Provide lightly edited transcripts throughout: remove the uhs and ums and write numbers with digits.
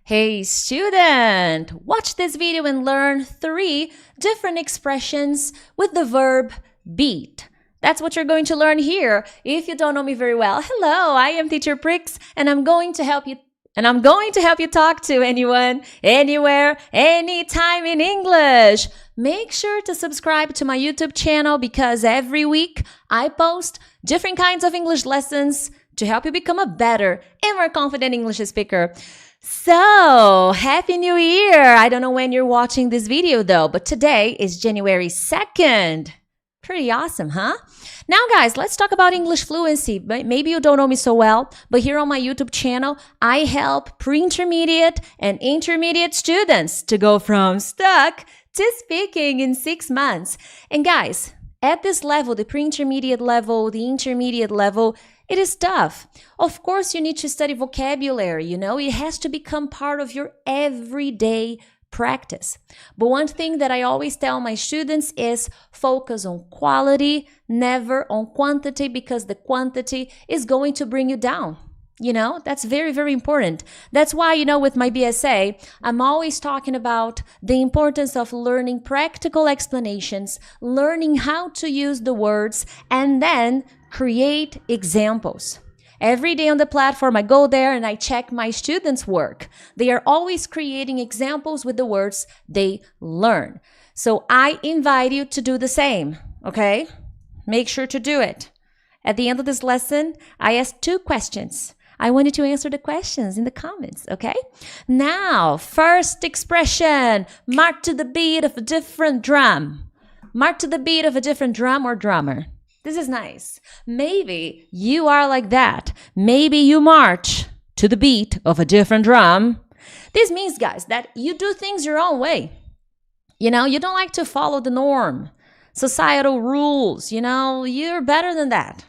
Hey student, watch this video and learn 3 different expressions with the verb beat. That's what you're going to learn here. If you don't know me very well, hello, I am teacher Prix and I'm going to help you talk to anyone, anywhere, anytime in English. Make sure to subscribe to my YouTube channel because every week I post different kinds of English lessons to help you become a better and more confident English speaker. So, Happy New Year! I don't know when you're watching this video though, but today is January 2nd. Pretty awesome, huh? Now guys, let's talk about English fluency. Maybe you don't know me so well, but here on my YouTube channel, I help pre-intermediate and intermediate students to go from stuck to speaking in 6 months. And guys, at this level, the pre-intermediate level, the intermediate level, it is tough. Of course, you need to study vocabulary, it has to become part of your everyday practice. But one thing that I always tell my students is focus on quality, never on quantity, because the quantity is going to bring you down. That's very, very important. That's why, with my BSA, I'm always talking about the importance of learning practical explanations, learning how to use the words, and then create examples. Every day on the platform, I go there and I check my students' work. They are always creating examples with the words they learn. So I invite you to do the same, okay? Make sure to do it. At the end of this lesson, I ask 2 questions. I want you to answer the questions in the comments, okay? Now, first expression, march to the beat of a different drum. March to the beat of a different drum or drummer. This is nice. Maybe you are like that. Maybe you march to the beat of a different drum. This means, guys, that you do things your own way. You don't like to follow the norm, societal rules. You're better than that.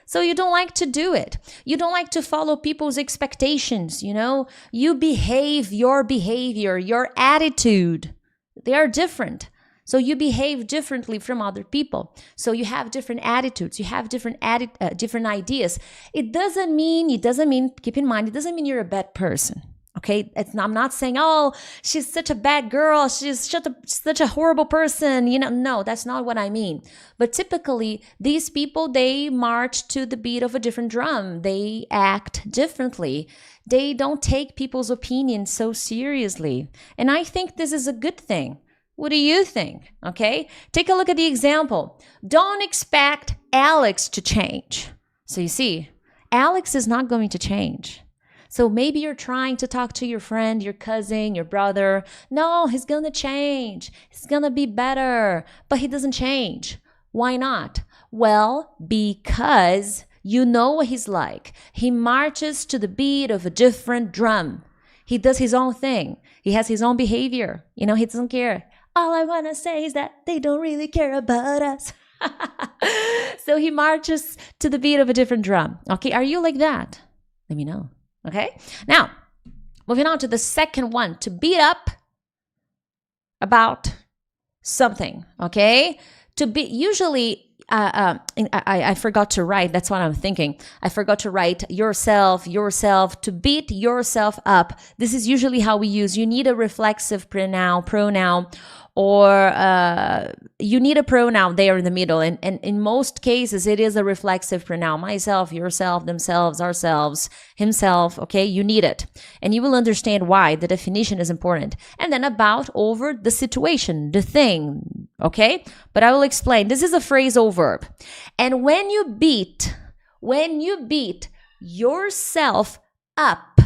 So you don't like to do it. You don't like to follow people's expectations. You behave your behavior, your attitude. They are different. So you behave differently from other people. So you have different attitudes. You have different ideas. It doesn't mean, keep in mind, it doesn't mean you're a bad person. Okay? I'm not saying, oh, she's such a bad girl. She's such a horrible person. No, that's not what I mean. But typically, these people, they march to the beat of a different drum. They act differently. They don't take people's opinions so seriously. And I think this is a good thing. What do you think? Okay, take a look at the example. Don't expect Alex to change. So you see, Alex is not going to change. So maybe you're trying to talk to your friend, your cousin, your brother. No, he's going to change. He's going to be better, but he doesn't change. Why not? Well, because you know what he's like. He marches to the beat of a different drum. He does his own thing. He has his own behavior. He doesn't care. All I want to say is that they don't really care about us. So he marches to the beat of a different drum. Okay, are you like that? Let me know. Okay, now moving on to the second one, to beat up about something. Okay, to be usually. I forgot to write. That's what I'm thinking. I forgot to write yourself, to beat yourself up. This is usually how we use. You need a reflexive pronoun, or you need a pronoun there in the middle. And in most cases, it is a reflexive pronoun. Myself, yourself, themselves, ourselves, himself. Okay, you need it. And you will understand why. The definition is important. And then about, over, the situation, the thing. Okay, but I will explain. This is a phrasal verb. And when you beat yourself up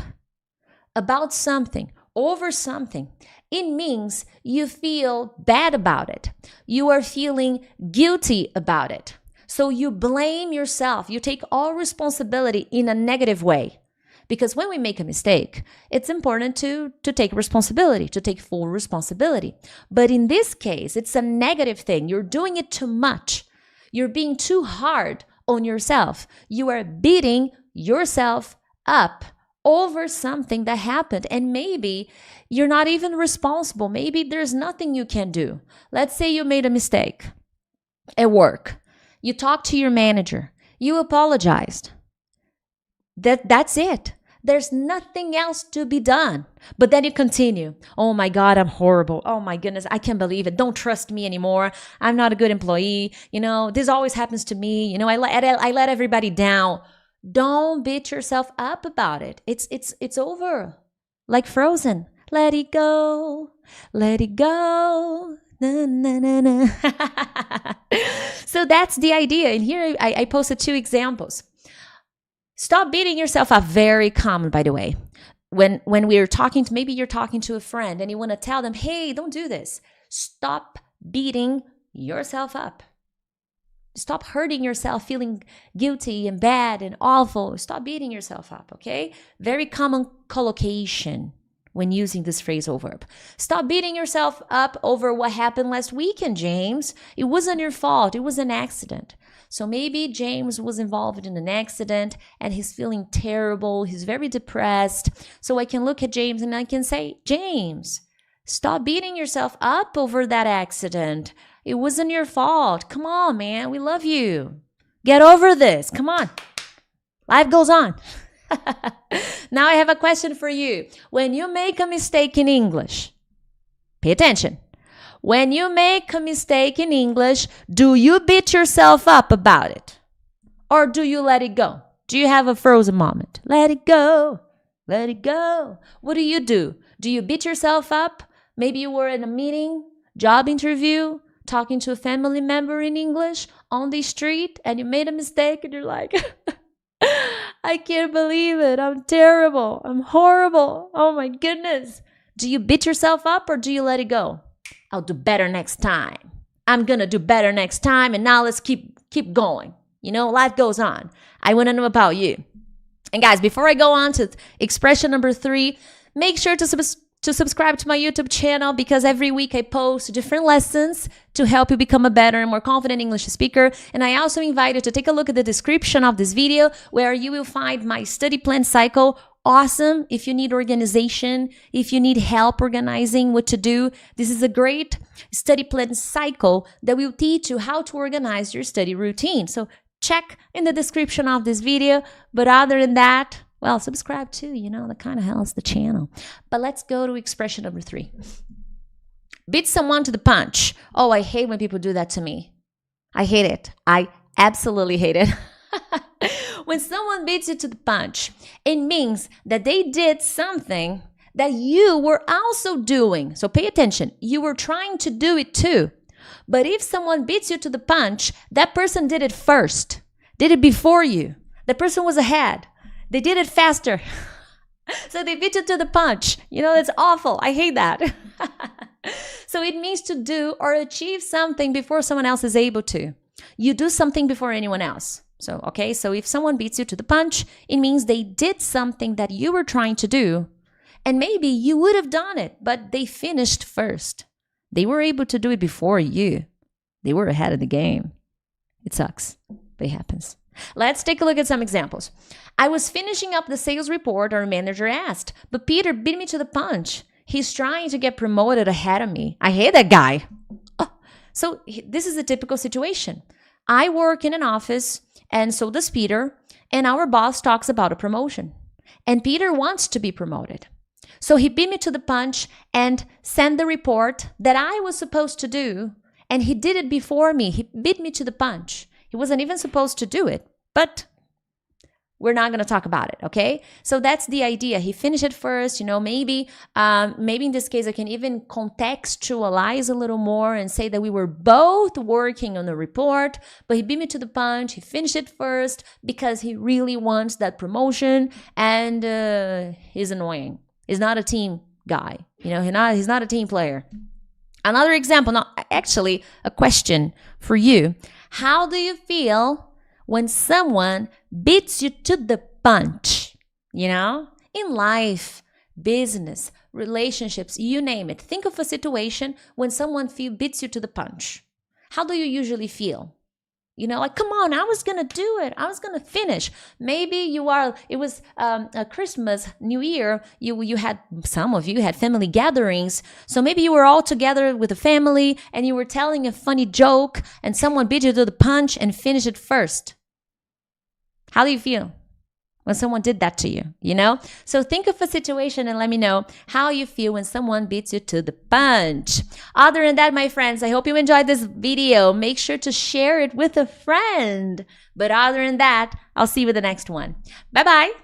about something, over something, it means you feel bad about it. You are feeling guilty about it. So you blame yourself. You take all responsibility in a negative way. Because when we make a mistake, it's important to take responsibility, to take full responsibility. But in this case, it's a negative thing. You're doing it too much. You're being too hard on yourself. You are beating yourself up over something that happened. And maybe you're not even responsible. Maybe there's nothing you can do. Let's say you made a mistake at work. You talked to your manager. You apologized. That's it. There's nothing else to be done. But then you continue. Oh my God, I'm horrible. Oh my goodness, I can't believe it. Don't trust me anymore. I'm not a good employee. This always happens to me. I let everybody down. Don't beat yourself up about it. It's over. Like Frozen. Let it go. Let it go. Na, na, na, na. So that's the idea. And here I posted 2 examples. Stop beating yourself up. Very common, by the way. When we're talking to, maybe you're talking to a friend and you want to tell them, hey, don't do this. Stop beating yourself up. Stop hurting yourself, feeling guilty and bad and awful. Stop beating yourself up, okay? Very common collocation when using this phrasal verb. Stop beating yourself up over what happened last weekend, James. It wasn't your fault. It was an accident. So maybe James was involved in an accident and he's feeling terrible. He's very depressed. So I can look at James and I can say, James, stop beating yourself up over that accident. It wasn't your fault. Come on, man. We love you. Get over this. Come on. Life goes on. Now I have a question for you. When you make a mistake in English, pay attention. When you make a mistake in English, do you beat yourself up about it? Or do you let it go? Do you have a frozen moment? Let it go. Let it go. What do? Do you beat yourself up? Maybe you were in a meeting, job interview, talking to a family member in English on the street, and you made a mistake and you're like, I can't believe it. I'm terrible. I'm horrible. Oh my goodness. Do you beat yourself up or do you let it go? I'll do better next time. I'm going to do better next time. And now let's keep going. Life goes on. I want to know about you. And guys, before I go on to expression number 3, make sure to subscribe to my YouTube channel because every week I post different lessons to help you become a better and more confident English speaker. And I also invite you to take a look at the description of this video where you will find my study plan cycle. Awesome. If you need organization, if you need help organizing what to do, this is a great study plan cycle that will teach you how to organize your study routine. So check in the description of this video. But other than that, well, subscribe too, that kind of helps the channel. But let's go to expression number 3. Beat someone to the punch. Oh, I hate when people do that to me. I hate it. I absolutely hate it. When someone beats you to the punch, it means that they did something that you were also doing. So pay attention. You were trying to do it too. But if someone beats you to the punch, that person did it first, did it before you. The person was ahead. They did it faster. So they beat you to the punch. That's awful. I hate that. So it means to do or achieve something before someone else is able to. You do something before anyone else. So if someone beats you to the punch, it means they did something that you were trying to do. And maybe you would have done it, but they finished first. They were able to do it before you. They were ahead of the game. It sucks, but it happens. Let's take a look at some examples. I was finishing up the sales report, our manager asked, but Peter beat me to the punch. He's trying to get promoted ahead of me. I hate that guy. Oh. So this is a typical situation. I work in an office, and so does Peter, and our boss talks about a promotion. And Peter wants to be promoted. So he beat me to the punch and sent the report that I was supposed to do, and he did it before me. He beat me to the punch. He wasn't even supposed to do it, but we're not going to talk about it, okay? So that's the idea. He finished it first, maybe in this case, I can even contextualize a little more and say that we were both working on the report, but he beat me to the punch. He finished it first because he really wants that promotion, and he's annoying. He's not a team guy, he's not a team player. Another example, actually a question for you. How do you feel when someone beats you to the punch? In life, business, relationships, you name it. Think of a situation when someone beats you to the punch. How do you usually feel? Come on, I was going to do it. I was going to finish. Maybe it was a Christmas, New Year. Some of you had family gatherings. So maybe you were all together with the family and you were telling a funny joke and someone beat you to the punch and finished it first. How do you feel? when someone did that to you, you know? So think of a situation and let me know how you feel when someone beats you to the punch. Other than that, my friends, I hope you enjoyed this video. Make sure to share it with a friend. But other than that, I'll see you with the next one. Bye-bye.